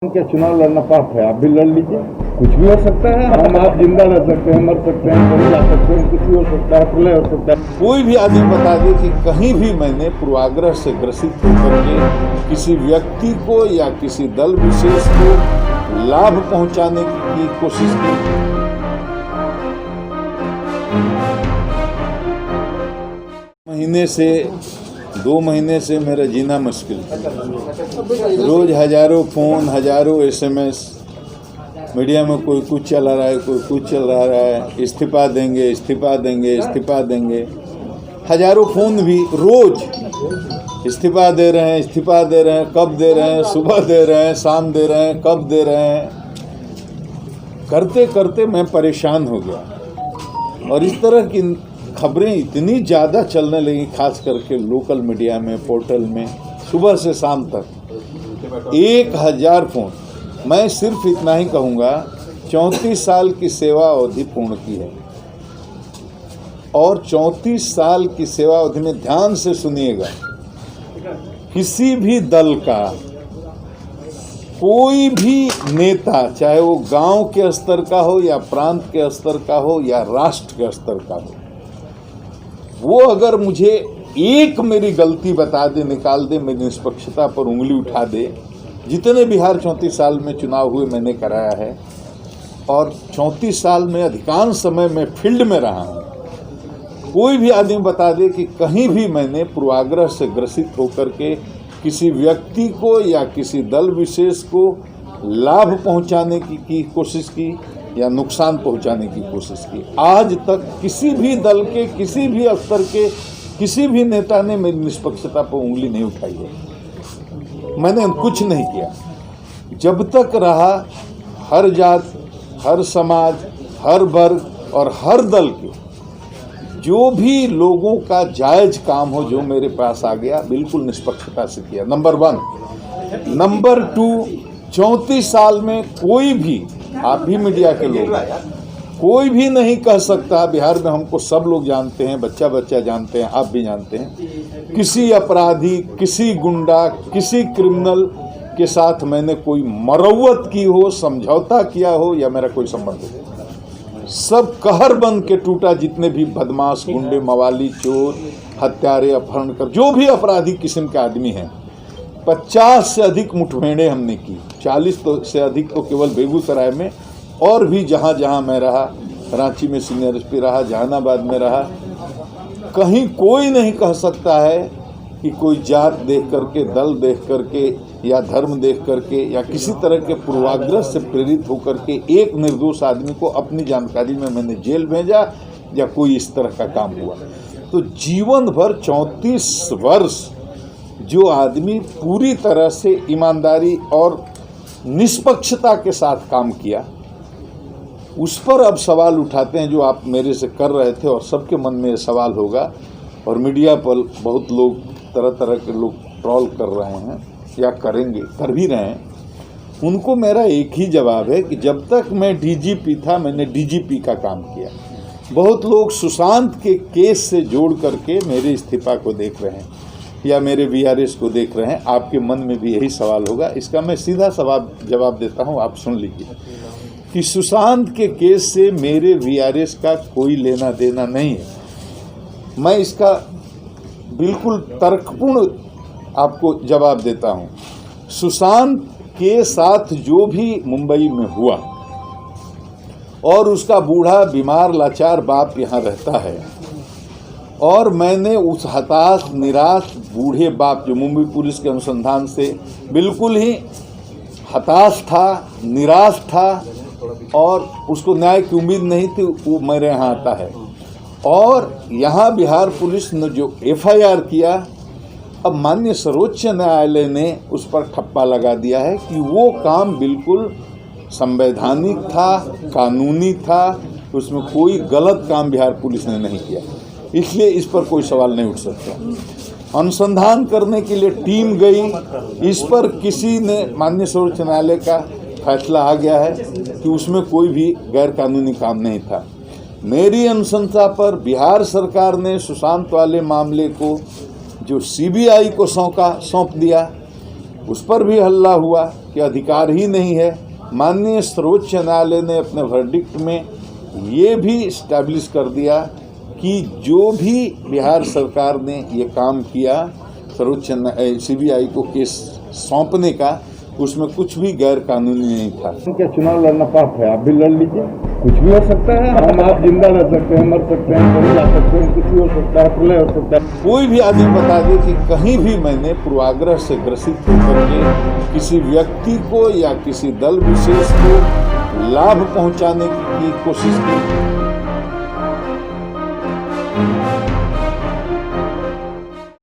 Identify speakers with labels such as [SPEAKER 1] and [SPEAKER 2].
[SPEAKER 1] क्या चुनाव लड़ना पाप है? आप भी लड़ लीजिए, कुछ भी हो सकता है। हम आप जिंदा रह सकते हैं, मर सकते हैं, मर जा सकते हैं, कुछ भी हो सकता है, प्रलय हो सकता है।
[SPEAKER 2] कोई भी आदमी बता दे कि कहीं भी मैंने पूर्वाग्रह से ग्रसित होकर के किसी व्यक्ति को या किसी दल विशेष को लाभ पहुंचाने की कोशिश की। महीने से 2 महीने से मेरा जीना मुश्किल था। रोज हजारों फोन, हजारों एसएमएस, मीडिया में कोई कुछ चला रहा है, कोई कुछ चल रहा है, इस्तीफा देंगे, इस्तीफा देंगे, इस्तीफा देंगे। हजारों फोन भी रोज इस्तीफा दे रहे हैं, इस्तीफा दे रहे हैं, कब दे रहे हैं, सुबह दे रहे हैं, शाम दे रहे हैं, कब दे रहे हैं। करते करते मैं परेशान हो गया और इस तरह की खबरें इतनी ज़्यादा चलने लगी, खास करके लोकल मीडिया में, पोर्टल में, सुबह से शाम तक 1000 फोन। मैं सिर्फ इतना ही कहूँगा, 34 साल की सेवा अवधि पूर्ण की है और 34 साल की सेवा अवधि में ध्यान से सुनिएगा, किसी भी दल का कोई भी नेता, चाहे वो गांव के स्तर का हो या प्रांत के स्तर का हो या राष्ट्र के स्तर का हो, वो अगर मुझे एक मेरी गलती बता दे, निकाल दे, मेरी निष्पक्षता पर उंगली उठा दे। जितने बिहार 34 साल में चुनाव हुए मैंने कराया है और 34 साल में अधिकांश समय मैं फील्ड में रहा हूँ। कोई भी आदमी बता दे कि कहीं भी मैंने पूर्वाग्रह से ग्रसित होकर के किसी व्यक्ति को या किसी दल विशेष को लाभ पहुँचाने की कोशिश की या नुकसान पहुंचाने की कोशिश की। आज तक किसी भी दल के, किसी भी स्तर के, किसी भी नेता ने मेरी निष्पक्षता पर उंगली नहीं उठाई है। मैंने कुछ नहीं किया। जब तक रहा, हर जात, हर समाज, हर वर्ग और हर दल के जो भी लोगों का जायज काम हो, जो मेरे पास आ गया, बिल्कुल निष्पक्षता से किया। नंबर 1। नंबर 2, 34 साल में कोई भी, आप भी मीडिया के लोग, कोई भी नहीं कह सकता, बिहार में हमको सब लोग जानते हैं, बच्चा बच्चा जानते हैं, आप भी जानते हैं, किसी अपराधी, किसी गुंडा, किसी क्रिमिनल के साथ मैंने कोई मरौवत की हो, समझौता किया हो या मेरा कोई संबंध हो। सब कहर बन के टूटा। जितने भी बदमाश, गुंडे, मवाली, चोर, हत्यारे, अपहरणकर, जो भी अपराधी किस्म के आदमी हैं, 50 से अधिक मुठभेड़ें हमने की। 40 से अधिक तो केवल बेगूसराय में, और भी जहाँ जहाँ मैं रहा, रांची में सीनियर एसपी रहा, जहानाबाद में रहा। कहीं कोई नहीं कह सकता है कि कोई जात देख करके, दल देख करके या धर्म देख करके या किसी तरह के पूर्वाग्रह से प्रेरित होकर के एक निर्दोष आदमी को अपनी जानकारी में मैंने जेल भेजा या कोई इस तरह का काम हुआ। तो जीवन भर 34 वर्ष जो आदमी पूरी तरह से ईमानदारी और निष्पक्षता के साथ काम किया, उस पर अब सवाल उठाते हैं, जो आप मेरे से कर रहे थे और सबके मन में सवाल होगा। और मीडिया पर बहुत लोग, तरह तरह के लोग ट्रोल कर रहे हैं या करेंगे, कर भी रहे हैं। उनको मेरा एक ही जवाब है कि जब तक मैं डीजीपी था, मैंने डीजीपी का काम किया। बहुत लोग सुशांत के केस से जोड़ करके मेरे इस्तीफा को देख रहे हैं या मेरे वीआरएस को देख रहे हैं। आपके मन में भी यही सवाल होगा। इसका मैं सीधा जवाब देता हूं, आप सुन लीजिए कि सुशांत के केस से मेरे वीआरएस का कोई लेना देना नहीं है। मैं इसका बिल्कुल तर्कपूर्ण आपको जवाब देता हूं। सुशांत के साथ जो भी मुंबई में हुआ और उसका बूढ़ा बीमार लाचार बाप यहाँ रहता है, और मैंने उस हताश निराश बूढ़े बाप, जो मुंबई पुलिस के अनुसंधान से बिल्कुल ही हताश था, निराश था और उसको न्याय की उम्मीद नहीं थी, वो मेरे यहाँ आता है। और यहाँ बिहार पुलिस ने जो एफआईआर किया, अब माननीय सर्वोच्च न्यायालय ने उस पर ठप्पा लगा दिया है कि वो काम बिल्कुल संवैधानिक था, कानूनी था, उसमें कोई गलत काम बिहार पुलिस ने नहीं किया। इसलिए इस पर कोई सवाल नहीं उठ सकता। अनुसंधान करने के लिए टीम गई, इस पर किसी ने, माननीय सर्वोच्च न्यायालय का फैसला आ गया है कि उसमें कोई भी गैर कानूनी काम नहीं था। मेरी अनुशंसा पर बिहार सरकार ने सुशांत वाले मामले को जो सीबीआई को सौंप दिया, उस पर भी हल्ला हुआ कि अधिकार ही नहीं है। माननीय सर्वोच्च न्यायालय ने अपने वर्डिक्ट में ये भी इस्टेब्लिश कर दिया कि जो भी बिहार सरकार ने ये काम किया सर्वोच्च सीबीआई को केस सौंपने का, उसमें कुछ भी गैर कानूनी नहीं था।
[SPEAKER 1] क्या चुनाव लड़ना पाप है? आप भी लड़ लीजिए, कुछ भी हो सकता है। हम आप जिंदा रह सकते हैं, मर सकते हैं, कहीं जा सकते हैं, कुछ भी हो सकता है, प्रलय हो सकता है।
[SPEAKER 2] कोई भी आदमी बता दे कि कहीं भी मैंने पूर्वाग्रह से ग्रसित होकर के किसी व्यक्ति को या किसी दल विशेष को लाभ पहुंचाने की कोशिश की।